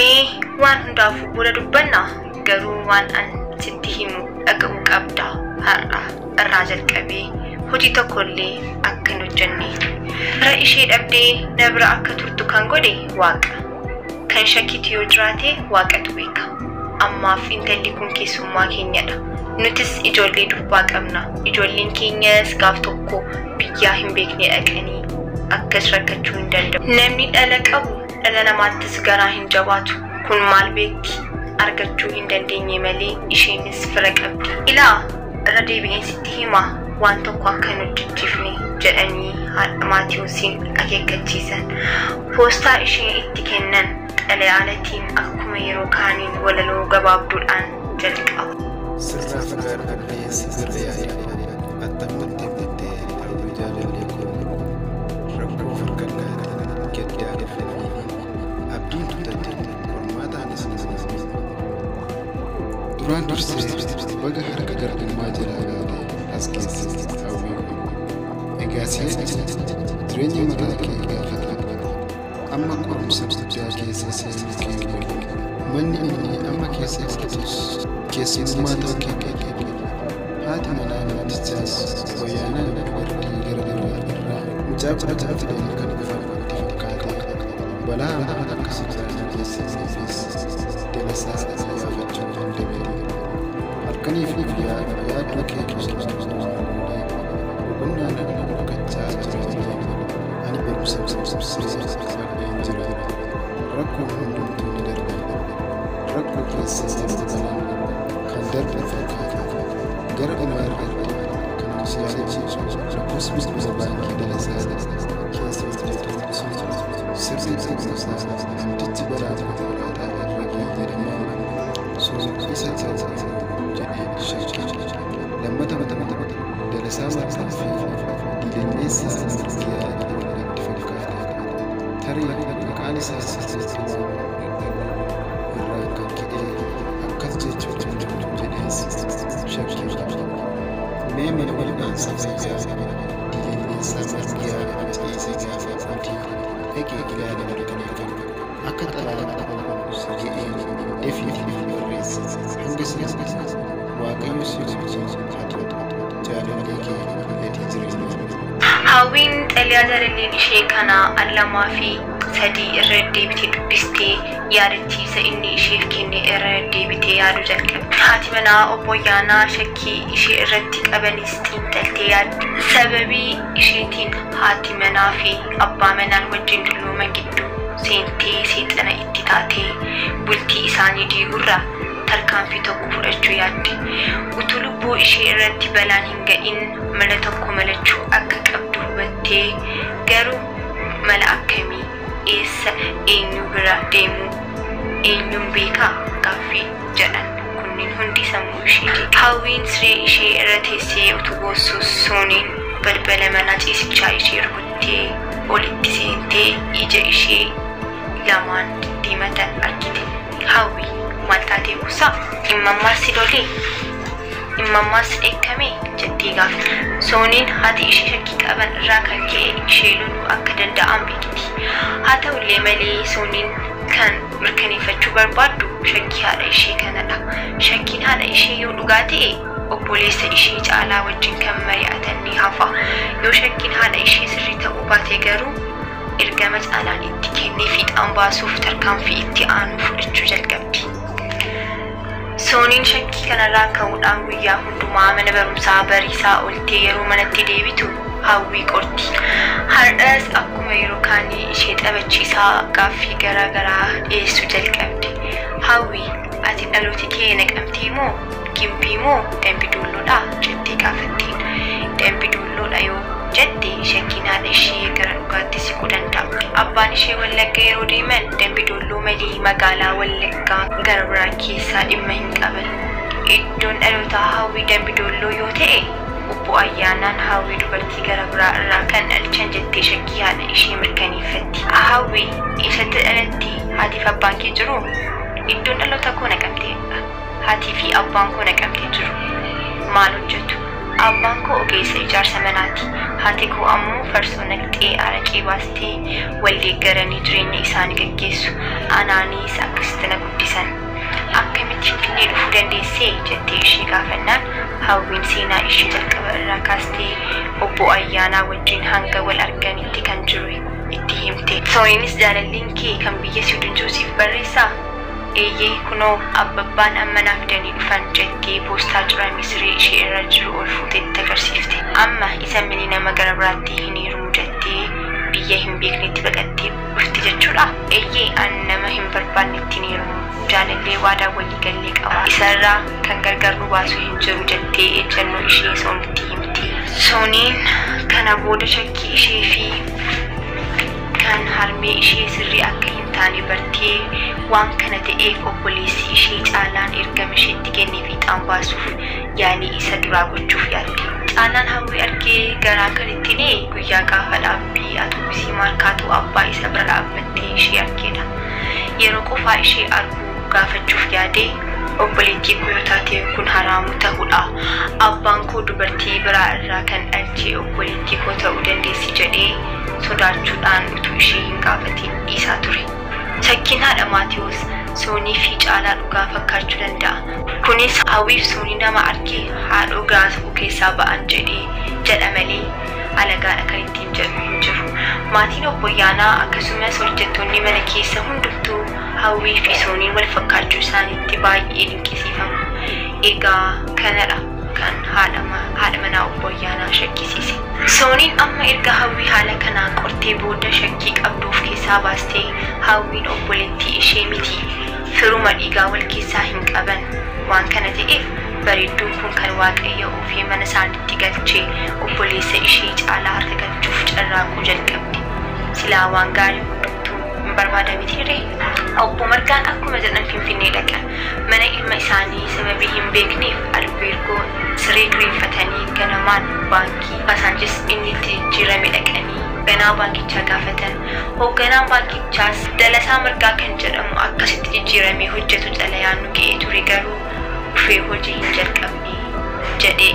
Mee waan hundaafuu booda dubbanna garuu waan an sitti himu dhaga'uu qabda har'a irraa jalqabee hojii tokkollee akka hin hojjenne. Ra ishee dhabdee nabra akka turtu kan godhe Waaqa. Kan shakkiitu yoo jiraate Waaqatu beeka. Ammaaf intalli kun keessummaa keenyadha. Nutis ijoollee dubbaa qabna. Ijoolleen keenyas gaaf tokko biyyaa hin beekne dhaqanii akkas rakkachuu hin danda'u. Namni dhala qabu dhala namaattis garaa hin jabaatu. Kun maal beekti? Argachuu hin dandeenye malee isheenis fira qabdi. Ilaa irra deebi'een sitti hima waan tokko akka hin hojjechiifne jedhanii haadha Maatiyoosiin akeekkachiisan. Poostaa ishee itti kennan xalayaalatiin akkuma yeroo kaaniin walaloo gabaabduudhaan jalqabu. Sirraa fagaadhaan barreesse barreesse attamatti bittee hawwii jaalallee kun rakkoo fakkaannaatiin gaddaa dhufanii abdiin tutatte qormaataanis ni duraan dursee baga harka garbummaa jalaa baatee as keessatti hawwii kun egaa si'achi jireenya mataa kee gaafata amma qorumsa guddaa keessa seenuu kee manni inni amma keessa jirtus keessummaa ta'uu kee haati manaa namtichaas wayyaanaan dubartii garagaraa irraa mucaa qorataa fidanii kan dhufaatti fakkaate balaa hamaa akkasii jiraatan keessaniifis dalasaa yaafachuu danda'e halkanii fi guyyaa yaaduu kee keessatti boqonnaa nama dhokachaa jiran ani barumsa sirriitti hin jiran rakkoon hundumtuu ni darba rakkoo keessa darbanan kan darbe fakkaata gara dhumaa irratti kan si yaadachiisu rakkoos bilbila baankii dalasaa keessa hojjetu sirriitti kunuunsaa namtichi baraata konkolaataa irra ga'e jedhamaa sun isa taasisu jedhee shakkii lammata dalasaa marsaa fi diidanneessaa mirgiyaa itti fakkaata tarii maqaan isaa sirriitti irraa kan ka'ee akkas jechuun jedhees shakkii mee mana wal'aansa fayyaa diidanneessaa mirgiyaa ciise gaafa mootii eegee ilaala mirkaneeffatu akka xalayaa dhabuus jedhee deefiitii barreesse hanga siyaasa waaqayyo si wajjin haa jaalallee kee gatii jireenya. Hawwiin xalayaa jaalalleen ishee kana allamaa fi sadii irra deebitee dubbistee yaadachiisa inni isheef kenne irra deebitee yaaduu jalqabde. Haati manaa obbo Yaanaa shakkii ishee irratti qabanis xiinxaltee yaadde. Sababii isheetiin haati manaa fi abbaa manaan wajjin dullooman gidduu seentee seexana itti taatee bultii isaanii diigurraa tarkaanfii tokko fudhachuu yaadde. Utuu lubbuu ishee irratti balaan hin ga'in mala tokko malachuu akka qabdu hubattee garuu mala akkamii eessa eenyu bira deemuu eenyuun beekaa gaaffii jedhan kunniin hundi sammuu isheeti. Hawwiin siree ishee irra teessee utuu boossuus sooniin balbala mana ciisichaa ishee rukuttee olitti seentee ija ishee lamaan diimatan argite. Hawwii maal taatee buusaa? Immammaas si lolee? Immammaas dheekkamee jettee gaafte. Sooniin haati ishee shakkii qaban irraa kan ka'e ishee loluu akka danda'an beekti. Haa ta'ullee malee sooniin kan mirkaneeffachuu barbaaddu shakkii haadha ishee kanadha. Shakkiin haadha ishee yoo dhugaa ta'e obboleessa ishee caalaa wajjin kan mari'atan ni hafa. Yoo shakkiin haadha ishee sirrii ta'uu baate garuu ergama caalaan itti kennee fiixaan baasuuf tarkaanfii itti aanu fudhachuu jalqabdi. Sooniin shakkii kanarraa ka'uudhaan guyyaa hundumaa mana barumsaa bariisaa ooltee yeroo manatti deebitu Hawwii qorti. Har'as akkuma yeroo kaanii ishee taphachiisaa gaaffii garaagaraa dhiyeessuu jalqabde. Hawwii ati dhalooti kee naqamtee moo gimbii moo Dambidoolloodha jettee gaafatteen. Dambidoolloodha yoo jette shakkiin haadha ishee gara dhugaatti siquu danda'a. Abbaan ishee Wallagga yeroo deeman Dambidoolloo malee magaalaa Wallaggaa gara biraa keessaa dhimma hin qaban. Iddoon dhalootaa Hawwii Dambidoolloo yoo ta'e obbo Ayyaanaan Hawwii dubartii gara biraa irraa kan dhalchan jettee shakkii haadha ishee mirkaneeffatti. Hawwii eessatti dhalatti? Haatii fi abbaan kee jiru? Iddoon dhaloota koo naqamteedha. Haatii fi abbaan koo naqamtee jiru. Maal hojjetu? Abbaan koo ogeessa ijaarsa manaati. Haati koo ammoo farsoo naqxee araqee baastee waldeeggaranii jireenya isaanii gaggeessu. Anaanis akkasitti na guddisan. Akkamitti Finfinnee dhufuu dandeessee jettee ishee gaafannaan Hawwiin seenaa ishee jalqaba irraa kaastee obbo Ayyaanaa wajjin hanga wal arganitti kan jiru itti himte. Sooniinis jaalalliin kee kan biyya Siwiidin Joosiif barreessaa? Eeyyee kunoo abbabbaan amma naaf fidanii dhufan jettee poostaa cirame siree ishee irra jiru ol fuuteetti agarsiifte. Amma isa mini nama gara biraatti hin hirumu jettee biyya hin beeknetti baqattee dhufti jechuudha. Eeyyee an nama hin barbaannetti hin hirumu. Jaalallee waadaa walii gallee qaba. Isarraa kan gargar nu baasu hin jiru jettee ejjennoo ishee Soonitti himti. Sooniin kana booda shakkii ishee fi kan harmee ishee sirrii akka hin taane bartee waan kana ta'eef obboleessi ishee Caalaan ergama isheetti kennee fiixaan baasuuf yaalii isa duraa gochuuf yaadde. Caalaan Hawwii argee garaa kan itti dhee guyyaa gaafa dhaabbii atoobisii maarkaatoo abbaa isa bira dhaabbattee ishee argeedha. Yeroo qofaa ishee arguu gaafachuuf yaadee obboleettii koo yoo taate kun haraamu ta'uudha. Abbaan koo dubartii biraa irraa kan dhalchee obboleettii koo ta'uu dandeessi jedhee sodaachuudhaan utuu ishee hin gaafatiin dhiisaa ture. Shakkiin haadha Maatiyoos Soonii fi Caalaa dhugaa fakkaachuu danda'a. Kunis Hawwiif Soonii nama argee haadhoo gaasuu keessaa ba'an jedha malee alagaadha kan ittiin jedhu hin jiru. Maatiin obbo Ayyaanaa akkasumas hojjettoonni mana keessa hundumtuu Hawwii fi Sooniin wal fakkaachuu isaaniitti baay'ee dinqisiifamu. Egaa kanadha kan haadha manaa obbo Ayyaanaa shakkisiise. Sooniin amma erga Hawwii haala kanaan qortee booda shakkii qabduuf keessaa baastee Hawwiin obboleettii ishee miti. Firuma dhiigaa wal keessaa hin qaban. Waan kana ta'eef bareedduun kun kan Waaqayyo ofii mana isaaniitti galchee obboleessa ishee Caalaa harka galchuuf carraaquu jalqabde. Silaa waan gaarii hundumtuu hin barbaada mitiiree? Obbo Margaan akkuma jedhan Finfinnee dhaqan. Mana ilma isaanii sababii hin beekneef albeergoo siree kireeffatanii ganamaan baankii Baasaanchis inni itti jijjiirame dhaqanii ganaa baankichaa gaafatan. Hoogganaan baankichaas Dalasaa Margaa kan jedhamu akkasitti jijjiiramee hojjetu xalayaan nu ga'ee ture garuu dhufee hojii hin jalqabne jedhee